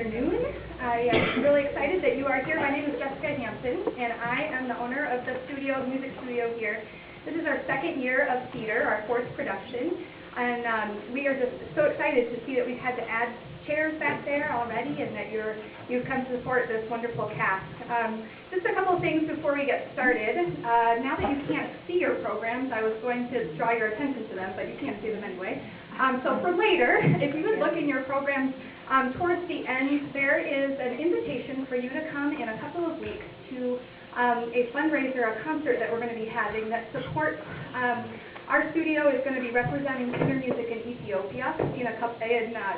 afternoon. I am really excited that you are here. My name is Jessica Hampton, and I am the owner of the music studio here. This is our second year of theater, our fourth production, and we are just so excited to see that we've had to add chairs back there already, and that you've come to support this wonderful cast. Just a couple of things before we get started. Now that you can't see your programs, I was going to draw your attention to them, but you can't see them anyway. So for later, if you would look in your programs towards the end, there is an invitation for you to come in a couple of weeks to a fundraiser, a concert that we're going to be having that supports our studio is going to be representing theater music in Ethiopia in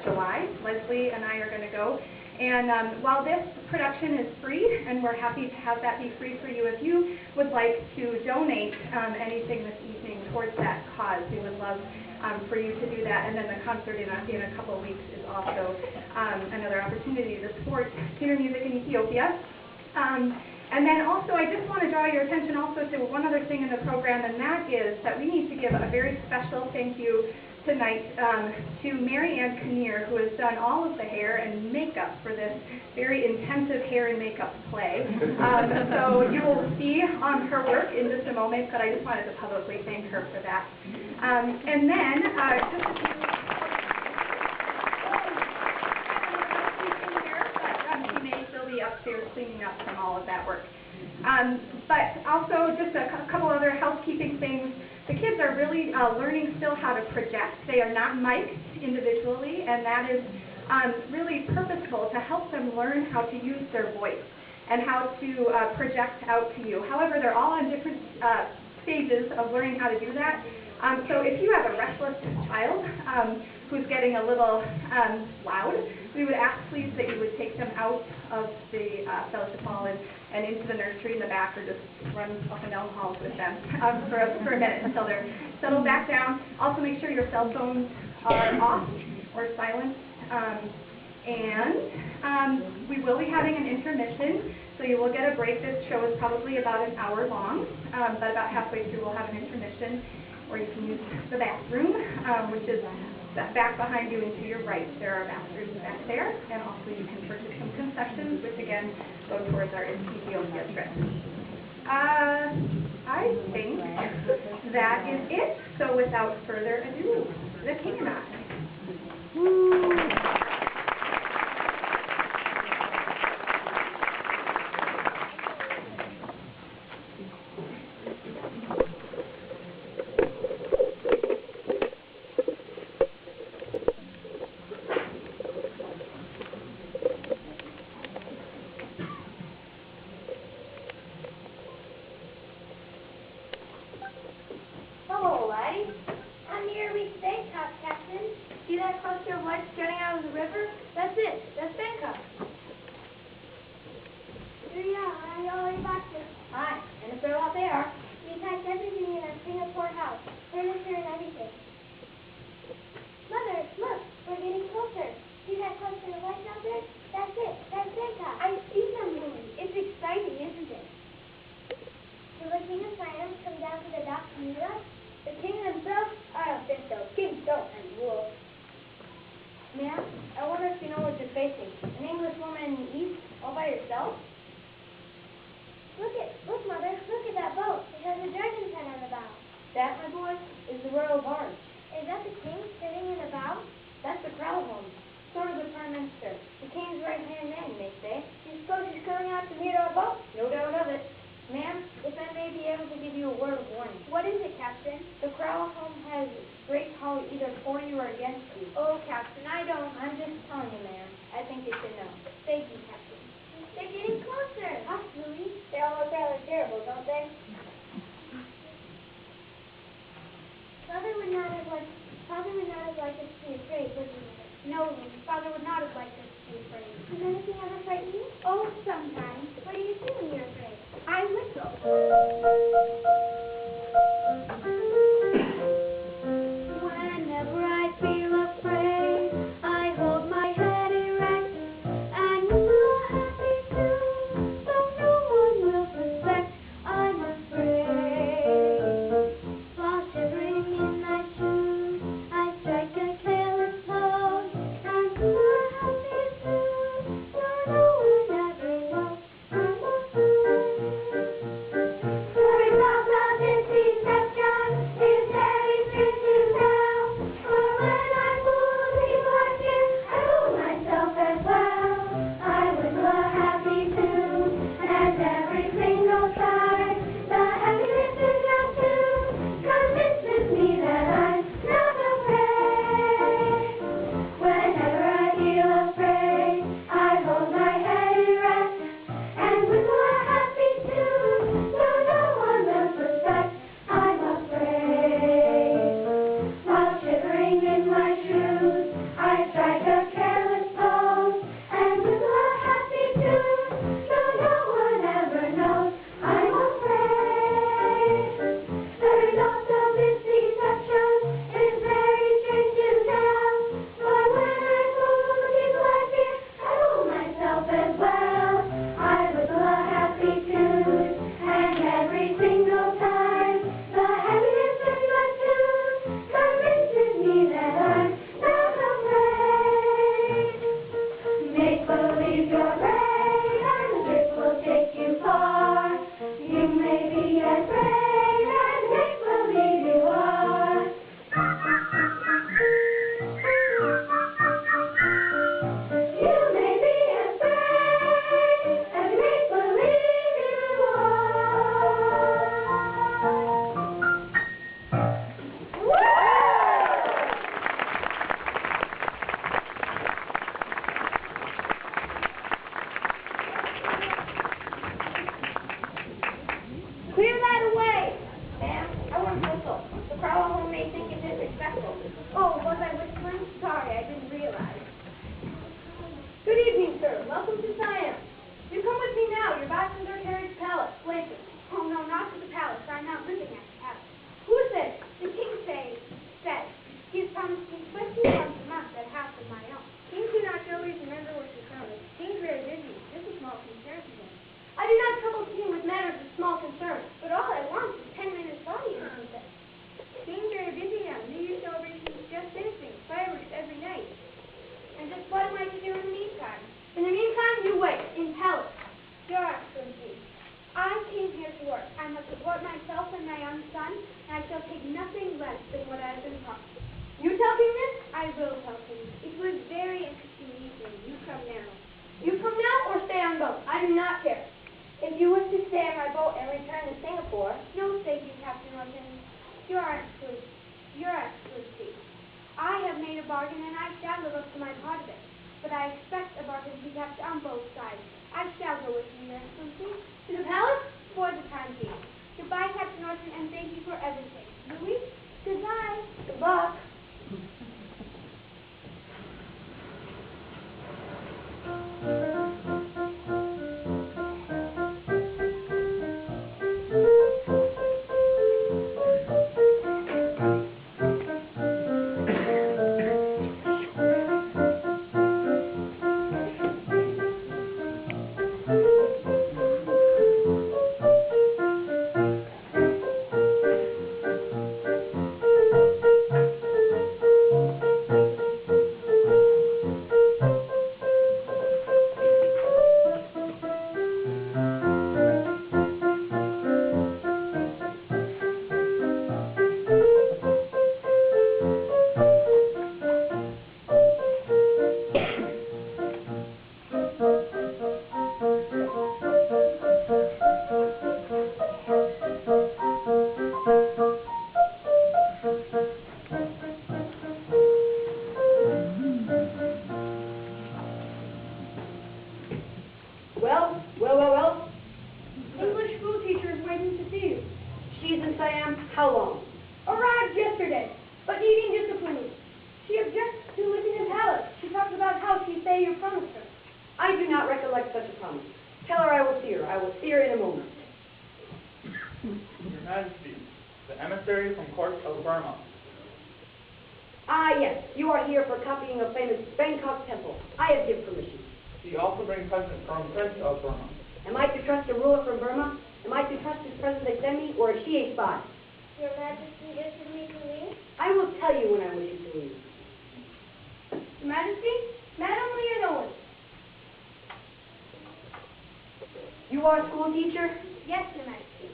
July. Leslie and I are going to go. And while this production is free, and we're happy to have that be free for you, if you would like to donate anything this evening towards that cause, we would love for you to do that. And then the concert in a couple of weeks is also another opportunity to support theater music in Ethiopia. And then also, I just want to draw your attention also to one other thing in the program, and that is that we need to give a very special thank you tonight to Mary Ann Kinnear, who has done all of the hair and makeup for this very intensive hair and makeup play. So you will see her work in just a moment, but I just wanted to publicly thank her for that. And then, just a few... upstairs cleaning up from all of that work. But also just a couple other housekeeping things. The kids are really learning still how to project. They are not mic'd individually, and that is really purposeful to help them learn how to use their voice and how to project out to you. However, they're all on different stages of learning how to do that. So if you have a restless child who's getting a little loud, we would ask please that you would take them out of the fellowship hall and into the nursery in the back, or just run up and down the halls with them for a minute until they're settled back down. Also make sure your cell phones are off or silent. And we will be having an intermission, so you will get a break. This show is probably about an hour long, but about halfway through we'll have an intermission where you can use the bathroom, which is back behind you and to your right. There are bathrooms back there, and also you can purchase some concessions, which again go towards our Ethiopia trip. I think that is it. So without further ado, the king and I. Woo! boat. I do not care. If you wish to stay on my boat and return to Singapore... No, thank you, Captain Wilson. Your Excellency. I have made a bargain and I shall live up to my part of it. But I expect a bargain to be kept on both sides. I shall go with you, Your Excellency. To the palace? For the time being. Goodbye, Captain Orson, and thank you for everything. Louis, goodbye. Good luck. Well. English school teacher is waiting to see you. She's in Siam how long? Arrived yesterday, but needing disciplining. She objects to living in palace. She talks about how she say you promised her. I do not recollect such a promise. Tell her I will see her. I will see her in a moment. Your Majesty, the emissary from court of Burma. Ah, yes. You are here for copying a famous Bangkok temple. I have given permission. He also brings presents from Prince of Burma. Am I to trust a ruler from Burma? Am I to trust this present they send me, or is she a spy? Your Majesty wishes me to leave? I will tell you when I wish you to leave. Your Majesty, Madam Leonore. You are a school teacher? Yes, Your Majesty.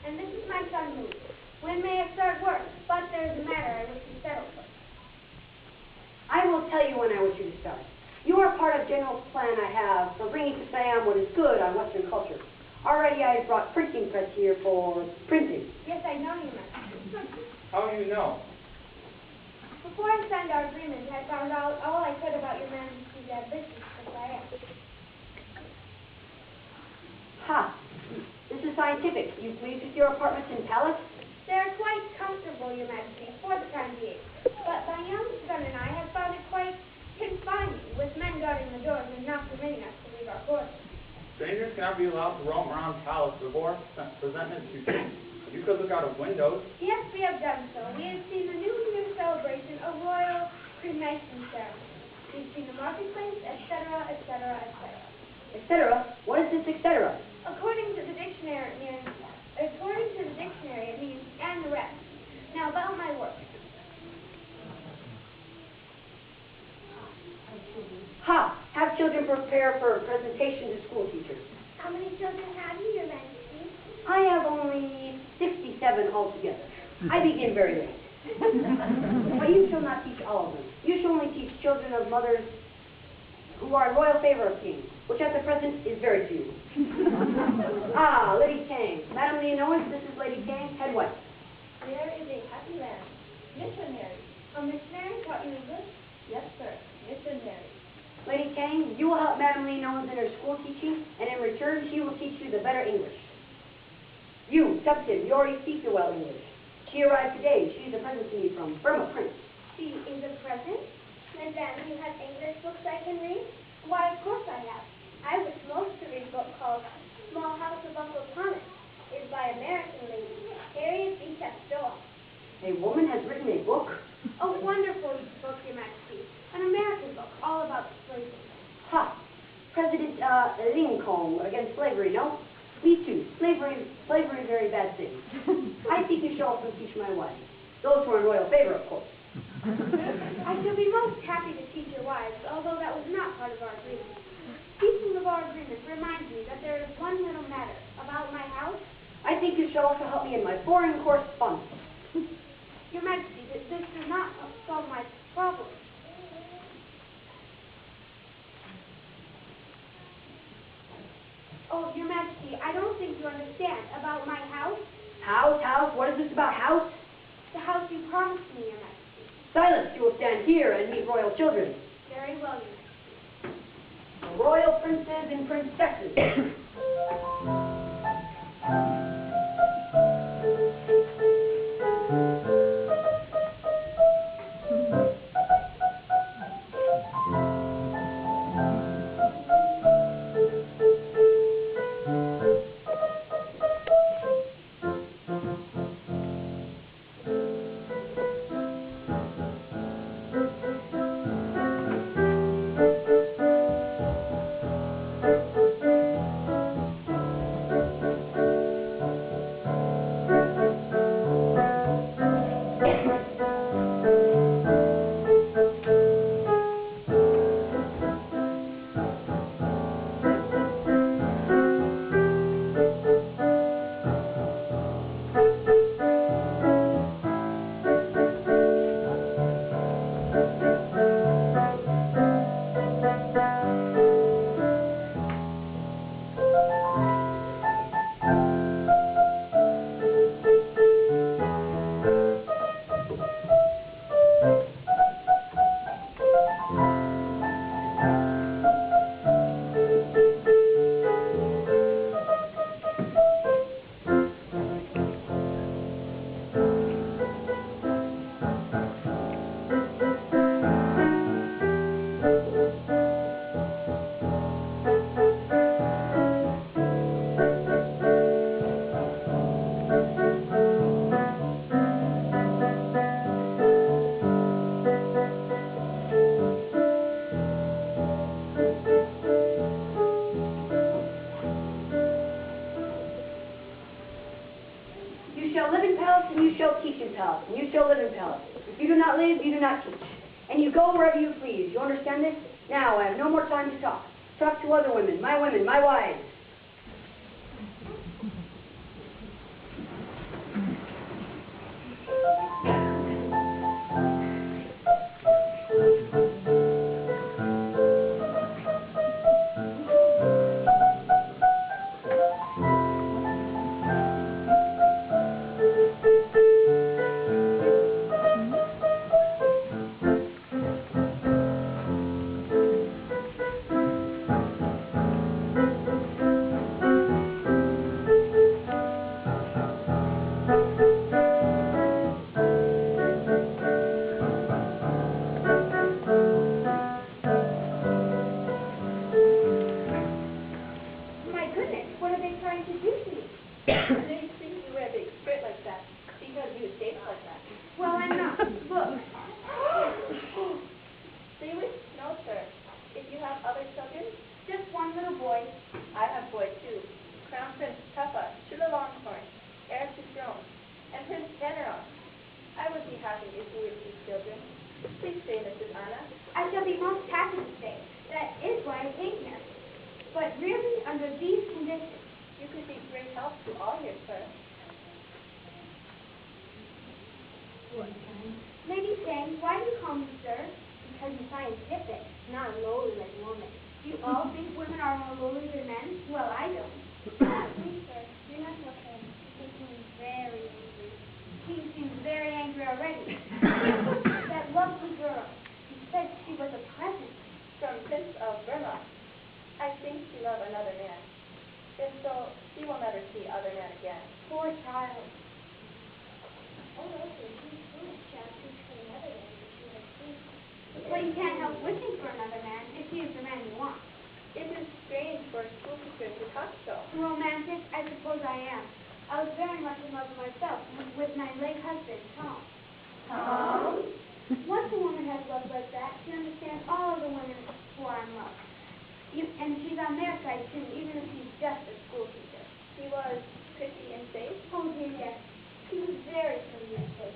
And this is my son, Louis. When may I start work? But there's a matter I wish to settle first. I will tell you when I wish you to start. You are part of general plan I have for bringing to Siam what is good on Western culture. Already I have brought printing press here for printing. Yes, I know, Your Majesty. How do you know? Before I signed our agreement, I found out all I could about Your Majesty's ambitions for Siam. Ha! This is scientific. You pleased with your apartments in palace? They're quite comfortable, Your Majesty, for the time being. But my young son and I have found it quite confining, with men guarding the doors and not permitting us to leave our quarters. Strangers cannot be allowed to roam around palace before presentment to king. You could look out of windows. Yes, we have done so. We have seen the New Year celebration, a royal cremation ceremony. We've seen the marketplace, etc., etc., etc. Etc.? What is this etc.? According to the dictionary, it means and the rest. Now about my work. Ha! Have children prepare for a presentation to school teachers. How many children have you, Your Majesty? I have only 67 altogether. I begin very late. But you shall not teach all of them. You shall only teach children of mothers who are in royal favor of kings, which at the present is very few. Ah, Lady Tang. Madam Leonore, this is Lady Tang, head wife. There is a happy land. Missionary. A missionary taught you English? Yes, sir. Missionary. Lady Tang, you will help Madam Leonore in her school teaching, and in return she will teach you the better English. You, Tupton, you already speak the well English. She arrived today. She is a present to me from Burma Prince. She is a present? And then you have English books I can read? Why, of course I have. I wish most to read a book called Small House of Uncle Thomas. It's by American lady, Harriet Beecher Stowe. A woman has written a book? A wonderful book, Your Majesty. An American book, all about slavery. Ha! President Lincoln against slavery, no? Me too. Slavery is a very bad thing. I think you should also teach my wife. Those who are in royal favor, of course. I shall be most happy to teach your wives, although that was not part of our agreement. Speaking of our agreement reminds me that there is one little matter about my house. I think you should also help me in my foreign correspondence. Your Majesty, this does not solve my problem. Oh, Your Majesty, I don't think you understand. About my house? House? What is this about house? The house you promised me, Your Majesty. Silence! You will stand here and meet royal children. Very well, Your Majesty. Royal princes and princesses. You shall live in palace, and you shall teach in palace, and you shall live in palace. If you do not live, you do not teach. And you go wherever you please. You understand this? Now, I have no more time to talk. Talk to other women, my wives. My goodness, what are they trying to do to me? They think you wear a big skirt like that because you shape like that. Well, I'm not. Look. Do you wish to know, sir, if you have other children? Just one little boy. I have boys too. Crown Prince Peppa, Chulalonghorn, heir to throne, and Prince General. I would be happy if you were these children. Please stay, Mrs. Anna. I shall be most happy to stay. That is why I came here. But really, under these conditions, You could be great help to all here, sir. Lady Fang, why do you call me sir? Because I'm scientific, not lowly like a woman. Do you all think women are more lowly than men? Well, I don't. Please, sir, do not look at him. He seems very angry. He seems very angry already. That lovely girl. He said she was a present. From Prince of Burma. I think she loved another man. If so, she will never see other men again. Poor child. Oh, okay, she's foolish. Child, she's for another man if she has seen. Well, you can't help wishing for another man if he is the man you want. It is strange for a school teacher to talk so. Romantic, I suppose I am. I was very much in love with myself, with my late husband, Tom. Tom? Once a woman has love like that, she understands all of the women who are in love. And she's on their side, too, even if she's just a school teacher. He was pretty and safe. Oh, dear, yes. He was very pretty and safe.